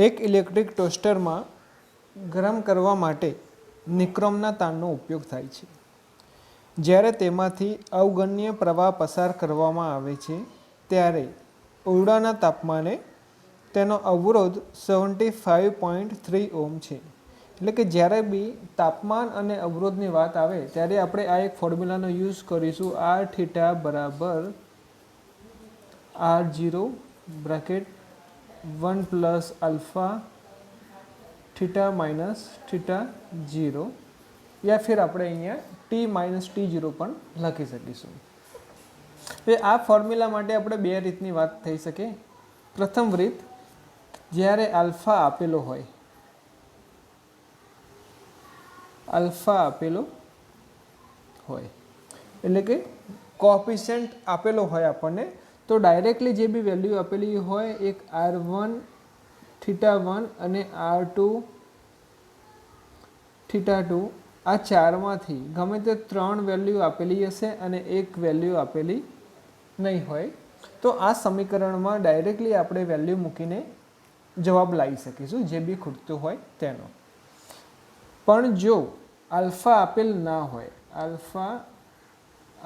એક ઇલેક્ટ્રિક ટોસ્ટરમાં ગરમ કરવા માટે નિક્રોમના તાણનો ઉપયોગ થાય છે. જ્યારે તેમાંથી અવગણ્ય પ્રવાહ પસાર કરવામાં આવે છે ત્યારે ઓરડાના તાપમાને તેનો અવરોધ 75.3 ઓહ્મ છે. એટલે કે જ્યારે બી તાપમાન અને અવરોધની વાત આવે ત્યારે આપણે આ એક ફોર્મ્યુલાનો યુઝ કરીશું. આર થીટા બરાબર R0 bracket 1 plus alpha theta minus theta 0 યા ફિર આપણે અહીંયા ટી માઇનસ T0 પણ લખી શકીશું. હવે આ ફોર્મ્યુલા માટે આપણે બે રીતની વાત થઈ શકે. પ્રથમ રીત, જ્યારે આલ્ફા આપેલો હોય, એટલે કે કોએફિશિયન્ટ આપેલો હોય આપણને, તો ડાયરેક્ટલી જે બી વેલ્યુ આપેલી હોય એક R1 થીટા 1 અને R2 થીટા 2 આ ચારમાંથી ગમે તે ત્રણ વેલ્યુ આપેલી હશે અને એક વેલ્યુ આપેલી નહીં હોય, તો આ સમીકરણમાં ડાયરેક્ટલી આપણે વેલ્યુ મૂકીને જવાબ લાવી શકીશું જે બી ખૂટતું હોય તેનો. પણ જો આલ્ફા આપેલ ના હોય, આલ્ફા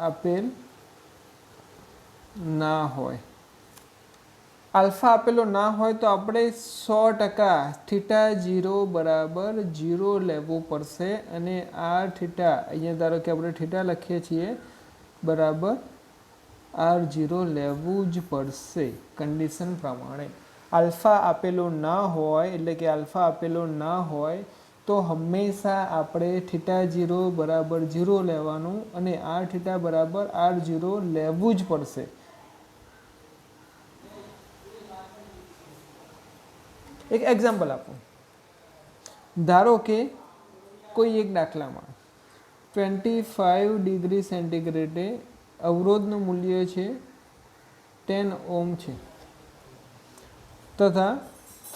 આપેલો ના હોય તો આપણે 100% થીટા 0 બરાબર 0 લેવું પડશે અને આર થીટા, અહીંયા ધારો કે આપણે થીટા લખીએ છીએ, બરાબર R0 લેવું જ પડશે કન્ડિશન પ્રમાણે. આલ્ફા આપેલો ના હોય, એટલે કે આલ્ફા આપેલો ના હોય તો હંમેશા આપણે થીટા 0 બરાબર 0 લેવાનું અને આર થીટા બરાબર R0 લેવું જ પડશે. એક એક્ઝામ્પલ આપું. ધારો કે કોઈ એક દાખલામાં 25 ડિગ્રી સેન્ટીગ્રેડે અવરોધનું મૂલ્ય છે 10 ઓહ્મ છે તથા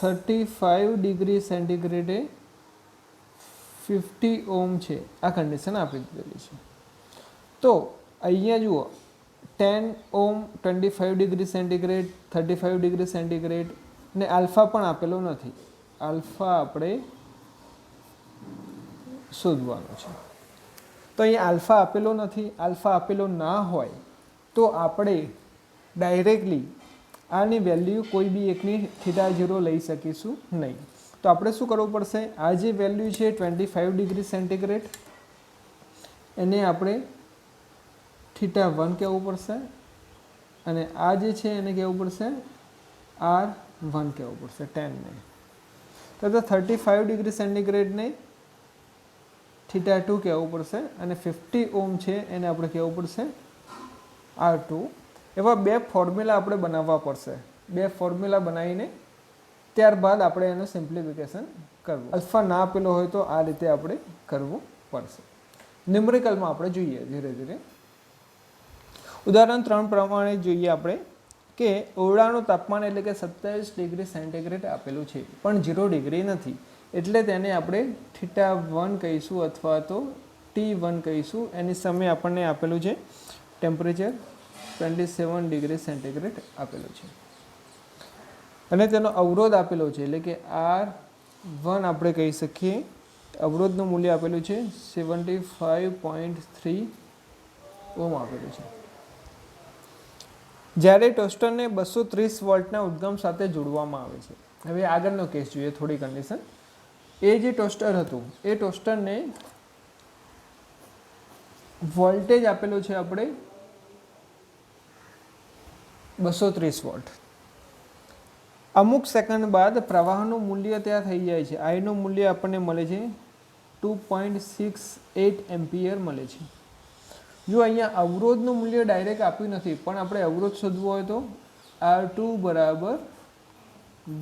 35 ડિગ્રી સેન્ટીગ્રેડે 50 ઓહ્મ છે. આ કન્ડિશન આપી દીધેલી છે. તો અહીંયા જુઓ, 10 ohm, 25 degree centigrade, 35 degree centigrade ને આલ્ફા પણ આપેલો નથી. આલ્ફા આપણે શોધવાનો છે. તો અહીંયા આલ્ફા આપેલો નથી. આલ્ફા આપેલો ના હોય તો આપણે ડાયરેક્ટલી આની વેલ્યુ કોઈ બી એકની થીટા 0 લઈ શકીશું નહીં. તો આપણે શું કરવું પડશે? આ જે વેલ્યુ છે 25 ડિગ્રી સેન્ટીગ્રેડ, એને આપણે થીટા 1 કહેવું પડશે અને આ જે છે એને કહેવું પડશે R1 કહેવું પડશે, 10 ને. તથા 35 ડિગ્રી સેન્ટીગ્રેડને થીટા 2 કહેવું પડશે અને 50 ઓહ્મ છે એને આપણે કહેવું પડશે R2. એવા બે ફોર્મ્યુલા આપણે બનાવવા પડશે. બે ફોર્મ્યુલા બનાવીને ત્યારબાદ આપણે એનું સિમ્પ્લિફિકેશન કરવું. આલ્ફા ના આપેલો હોય તો આ રીતે આપણે કરવું પડશે. ન્યુમેરિકલમાં આપણે જોઈએ ધીરે ધીરે. ઉદાહરણ 3 પ્રમાણે જોઈએ આપણે કે ઓરડાનું તાપમાન એટલે કે 27 ડિગ્રી સેન્ટીગ્રેડ આપેલું છે પણ 0 ડિગ્રી નથી, એટલે તેને આપણે થીટા 1 કહીશું અથવા તો T1 કહીશું. એની સામે આપણને આપેલું છે ટેમ્પરેચર 27 ડિગ્રી સેન્ટીગ્રેડ આપેલું છે અને તેનો અવરોધ આપેલો છે, એટલે કે R1 આપણે કહી શકીએ. અવરોધનું મૂલ્ય આપેલું છે 75.3 ઓહ્મ આપેલું છે. જ્યારે ટોસ્ટરને 230 વોલ્ટના ઉદ્ગમ સાથે જોડવામાં આવે છે. હવે આગળનો કેસ જોઈએ, થોડી કન્ડિશન. એ જે ટોસ્ટર હતું એ ટોસ્ટરને વોલ્ટેજ આપેલો છે આપણે 230 વોલ્ટ. અમુક સેકન્ડ બાદ પ્રવાહનું મૂલ્ય ત્યાં થઈ જાય છે. આઈનું મૂલ્ય આપણને મળે છે 2.68 એમ્પિયર મળે છે. જો અહીંયા અવરોધનું મૂલ્ય ડાયરેક્ટ આપ્યું નથી પણ આપણે અવરોધ શોધવો હોય તો R2 બરાબર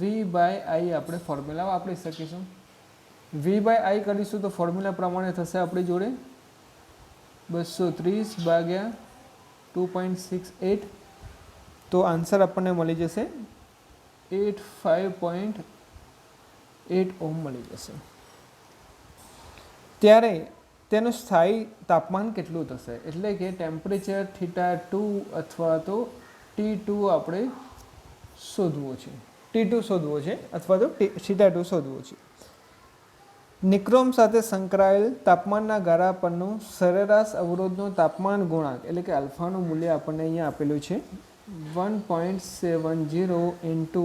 V/I આપણે ફોર્મ્યુલા વાપરી શકીશું. V/I કરીશું તો ફોર્મ્યુલા પ્રમાણે થશે આપણી જોડે 230 ભાગ્યા 2.68, તો આન્સર આપણને મળી જશે 85.8 ઓહ્મ મળી જશે. ત્યારે તેનું સ્થાયી તાપમાન કેટલું થશે? એટલે કે ટેમ્પરેચર થીટા 2 અથવા તો T2 આપણે શોધવું છે. T2 શોધવો છે અથવા તો θ2 શોધવો છે. નિક્રોમ સાથે સંકળાયેલ તાપમાનના ગાળા પરનું સરેરાશ અવરોધનો તાપમાન ગુણાંક એટલે કે આલ્ફાનું મૂલ્ય આપણને અહીંયા આપેલું છે 1.70 ઇન્ટુ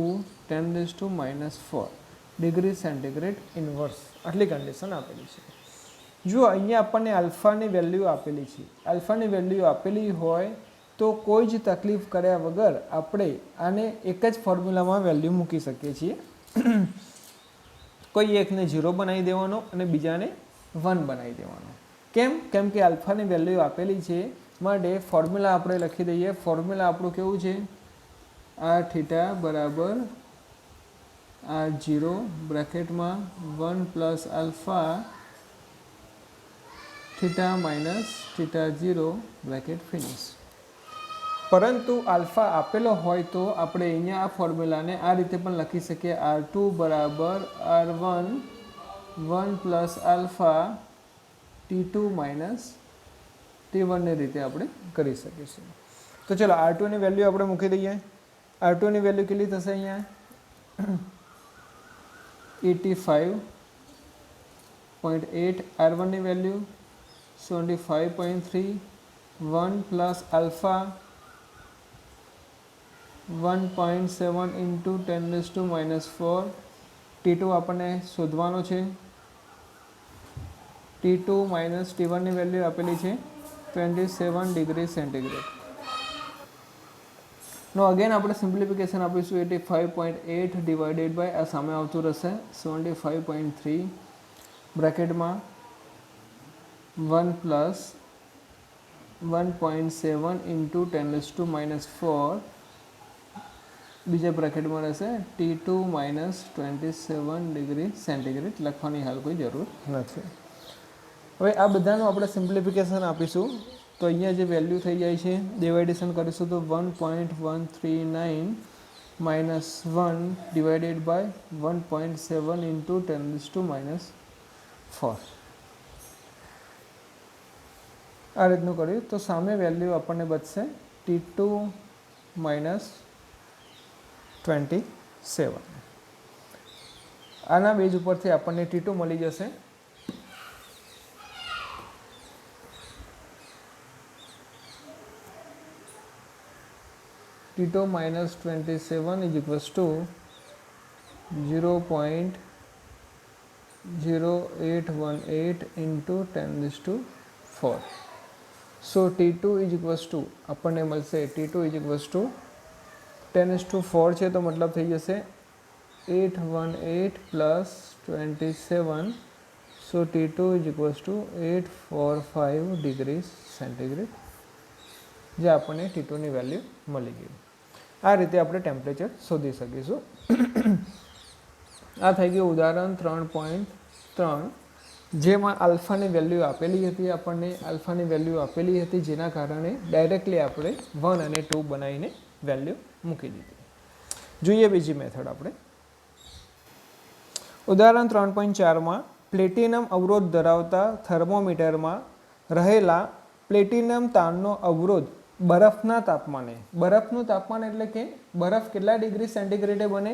10⁻⁴ ડિગ્રી સેન્ટીગ્રેડ ઇન્વર્સ. આટલી કન્ડિશન આપેલી છે. જો અહીંયા આપણને આલ્ફાની વેલ્યુ આપેલી છે, આલ્ફાની વેલ્યુ આપેલી હોય તો કોઈ જ તકલીફ કર્યા વગર આપણે આને એક જ ફોર્મ્યુલામાં વેલ્યુ મૂકી શકીએ છીએ. કોઈ એકને 0 બનાવી દેવાનો અને બીજાને 1 બનાવી દેવાનો. કેમ કે આલ્ફાની વેલ્યુ આપેલી છે માટે ફોર્મ્યુલા આપણે લખી દઈએ. ફોર્મ્યુલા આપણું કેવું છે? r થીટા બરાબર r0 બ્રેકેટમાં 1 plus alpha theta minus θ0 bracket finish. પરંતુ આલ્ફા આપેલો હોય તો આપણે અહીંયા આ ફોર્મ્યુલાને આ રીતે પણ લખી શકીએ. r2 બરાબર r1 1 plus alpha t2 minus t1 ની રીતે આપણે કરી શકીશું. તો ચલો r2 ની વેલ્યુ આપણે મૂકી દઈએ. r2 ની વેલ્યુ કેટલી થશે? અહીંયા 85.8, r1 ની value 75.3, 1 plus alpha 1.7 into 10⁻⁴. t2 આપણને શોધવાનો છે. t2 માઇનસ t1 ની વેલ્યુ આપેલી છે 27 ડિગ્રી સેન્ટીગ્રેડ. નો અગેન આપણે સિમ્પ્લિફિકેશન આપીશું. 85.8 ડિવાઇડેડ બાય આ સામે આવતું રહેશે 75.3 બ્રેકેટમાં 1 પ્લસ 1.7 ઇન્ટુ 10⁻⁴. બીજા બ્રેકેટમાં રહેશે t2 માઇનસ 27 ડિગ્રી સેન્ટીગ્રેડ. લખવાની હાલ કોઈ જરૂર નથી. હવે આ બધાનું આપણે સિમ્પ્લિફિકેશન આપીશું તો અહીંયા જે વેલ્યુ થઈ જાય છે ડિવાઇડેશન કરીશું તો 1.139 માઇનસ 1 ડિવાઇડેડ બાય 1.7 ઇન્ટુ 10⁻⁴. આ રીતનું કર્યું તો સામે વેલ્યુ આપણને બચશે t2 માઇનસ 27. આના બેઝ ઉપરથી આપણને t2 મળી જશે t2 minus 27 is equals to 0.0818 into 10⁴. So t2 is equals to આપણને મળશે t2 is equals to 10⁴ છે તો મતલબ થઈ જશે 818 plus 27. So t2 is equals to 845 degrees centigrade. જે આપણને t2 ની વેલ્યુ મળી ગઈ. આ રીતે આપણે ટેમ્પરેચર શોધી શકીશું. આ થઈ ગયું ઉદાહરણ 3.3 જેમાં આલ્ફાની વેલ્યુ આપેલી હતી. આપણને આલ્ફાની વેલ્યુ આપેલી હતી જેના કારણે ડાયરેક્ટલી આપણે 1 અને 2 બનાવીને વેલ્યુ મૂકી દીધી. જોઈએ બીજી મેથડ આપણે. ઉદાહરણ 3.4માં પ્લેટિનમ અવરોધ ધરાવતા થર્મોમીટરમાં રહેલા પ્લેટિનમ તાણનો અવરોધ બરફના તાપમાને, બરફનું તાપમાન એટલે કે બરફ કેટલા ડિગ્રી સેન્ટીગ્રેડે બને?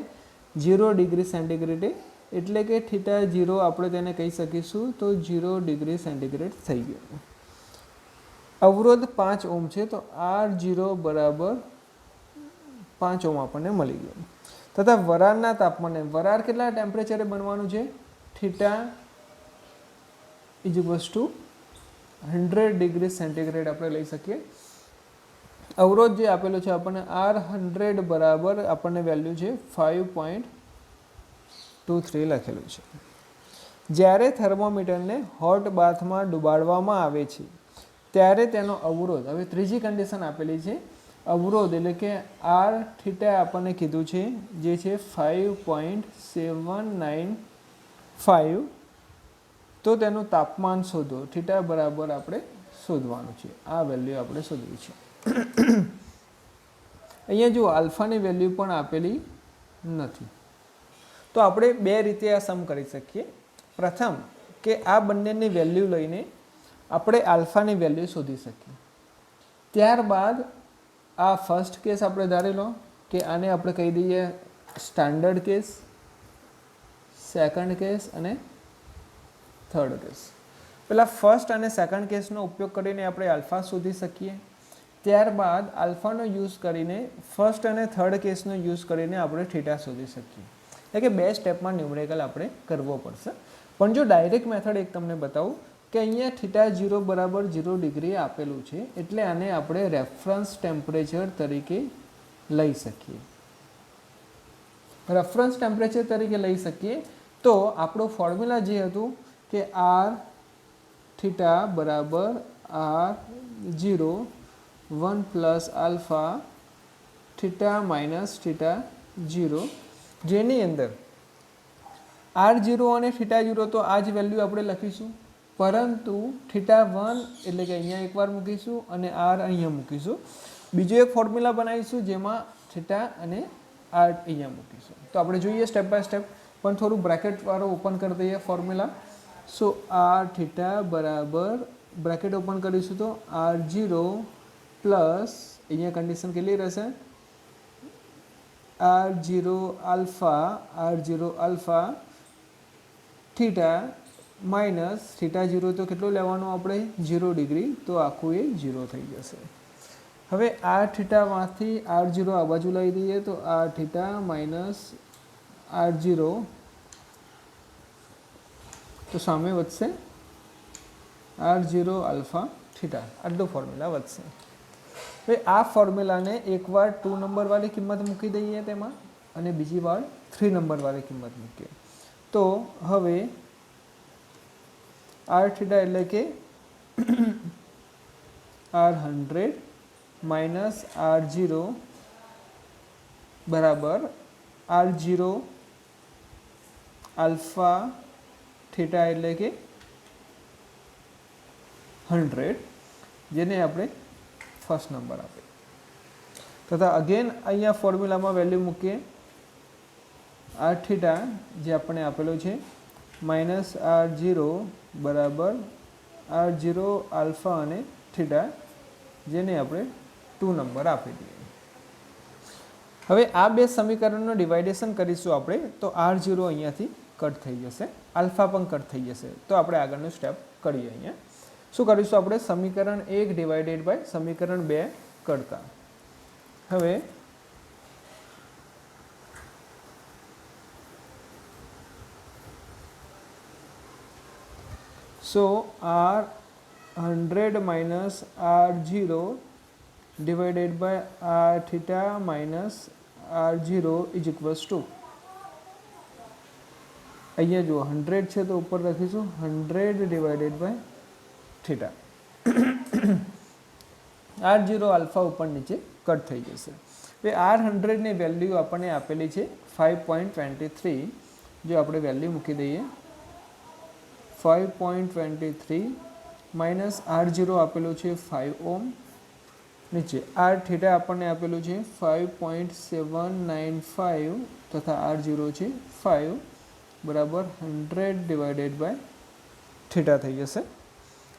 0 ડિગ્રી સેન્ટીગ્રેડે. એટલે કે θ0 આપણે તેને કહી શકીશું તો 0 ડિગ્રી સેન્ટીગ્રેડ થઈ ગયો. અવરોધ 5 ઓહ્મ છે તો R0 બરાબર 5 ઓહ્મ આપણને મળી ગયો. તથા વરાળના તાપમાને, વરાળ કેટલા ટેમ્પરેચરે બનવાનું છે? θ is equals to 100 degree centigrade આપણે લઈ શકીએ. અવરોધ જે આપેલો છે આપણને R100 બરાબર આપણને વેલ્યુ છે 5.23 લખેલું છે. જ્યારે થર્મોમીટરને હોટ બાથમાં ડુબાડવામાં આવે છે ત્યારે તેનો અવરોધ, હવે ત્રીજી કન્ડિશન આપેલી છે, અવરોધ એટલે કે R θ આપણને કીધું છે જે છે 5.795. તો તેનું તાપમાન શોધો. θ બરાબર આપણે શોધવાનું છે. આ વેલ્યુ આપણે શોધવી છે. અહીંયા જો આલ્ફાની વેલ્યુ પણ આપેલી નથી તો આપણે બે રીતે આ સમ કરી શકીએ. પ્રથમ કે આ બંનેની વેલ્યુ લઈને આપણે આલ્ફાની વેલ્યુ શોધી શકીએ. ત્યારબાદ આ ફર્સ્ટ કેસ આપણે ધારી લો કે આને આપણે કહી દઈએ સ્ટાન્ડર્ડ કેસ, સેકન્ડ કેસ અને થર્ડ કેસ. પહેલાં ફર્સ્ટ અને સેકન્ડ કેસનો ઉપયોગ કરીને આપણે આલ્ફા શોધી શકીએ. ત્યારબાદ આલ્ફાનો યુઝ કરીને ફર્સ્ટ અને થર્ડ કેસનો યુઝ કરીને આપણે થીટા શોધી શકીએ. એટલે કે 2 સ્ટેપમાં ન્યુમેરિકલ આપણે કરવો પડશે. પણ જો ડાયરેક્ટ મેથડ એક તમને બતાવું કે અહીંયા થીટા 0 બરાબર 0 ડિગ્રી આપેલું છે, એટલે આને આપણે રેફરન્સ ટેમ્પરેચર તરીકે લઈ શકીએ. રેફરન્સ ટેમ્પરેચર તરીકે લઈ શકીએ તો આપણું ફોર્મ્યુલા જે હતું કે આર થીટા બરાબર R0 1 plus alpha theta minus theta 0, જેની અંદર R0 અને થીટા 0 તો આ જ વેલ્યુ આપણે લખીશું, પરંતુ થીટા 1 એટલે કે અહીંયા એકવાર મૂકીશું અને R અહીંયા મૂકીશું. બીજો એક ફોર્મ્યુલા બનાવીશું જેમાં થીટા અને R અહીંયા મૂકીશું. તો આપણે જોઈએ સ્ટેપ બાય સ્ટેપ, પણ થોડું બ્રેકેટવાળો ઓપન કરી દઈએ ફોર્મ્યુલા. સો R થીટા બરાબર બ્રેકેટ ઓપન કરીશું તો R0 પ્લસ અહીંયા કન્ડિશન કેટલી રહેશે, R0 alpha theta minus theta 0 તો કેટલો લેવાનો આપણે 0 ડિગ્રી, તો આખું એ 0 થઈ જશે. હવે R થીટામાંથી R0 આ બાજુ લઈ દઈએ તો R થીટા માઇનસ R0 તો સામે વધશે R0 આલ્ફા થીટા, આટલો ફોર્મ્યુલા વધશે. હવે આ ફોર્મ્યુલાને એકવાર 2 નંબરવાળી કિંમત મૂકી દઈએ તેમાં અને બીજી વાર 3 નંબરવાળી કિંમત મૂકીએ તો હવે R થીટા એટલે કે R100 માઇનસ R0 બરાબર R0 આલ્ફા થીટા એટલે કે 100, જેને આપણે ફર્સ્ટ નંબર આપીએ. તથા અગેન અહીંયા ફોર્મ્યુલામાં વેલ્યુ મૂકીએ. R થીટા જે આપણે આપેલો છે માઇનસ R0 બરાબર R0 આલ્ફા અને થીટા, જેને આપણે 2 નંબર આપી દઈએ. હવે આ બે સમીકરણનો ડિવાઇડેશન કરીશું આપણે તો R0 અહીંયાથી કટ થઈ જશે, આલ્ફા પણ કટ થઈ જશે. તો આપણે આગળનું સ્ટેપ કરીએ. અહીંયા શું કરીશું આપણે, સમીકરણ 1 ડિવાઇડેડ બાય સમીકરણ 2 કરતા. હવે so R100 minus R0 divided by R theta minus R0 is equals to, અહીંયા જો 100 છે તો ઉપર લખીશું 100 divided by theta. R0 alpha ઉપર નીચે કટ થઈ જશે. હવે R100 ની વેલ્યુ આપણને આપેલી છે 5.23. જો આપણે વેલ્યુ મૂકી દઈએ 5.23 માઇનસ R0 આપેલું છે 5 ઓમ, નીચે R થીટા આપણને આપેલું છે 5.795 તથા R0 છે 5 બરાબર 100 ડિવાઇડેડ બાય થીટા થઈ જશે.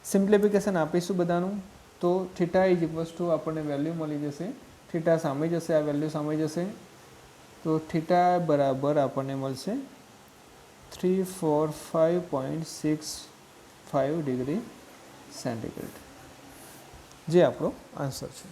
સિમ્પ્લિફિકેશન આપીશું બધાનું તો થીટા ઇઝ ઇક્વલ્સ ટુ આપણને વેલ્યુ મળી જશે, થીટા સામે જશે, આ વેલ્યુ સામે જશે તો થીટા બરાબર આપણને મળશે 345.65 ડિગ્રી સેન્ટીગ્રેડ, જે આપણો આન્સર છે.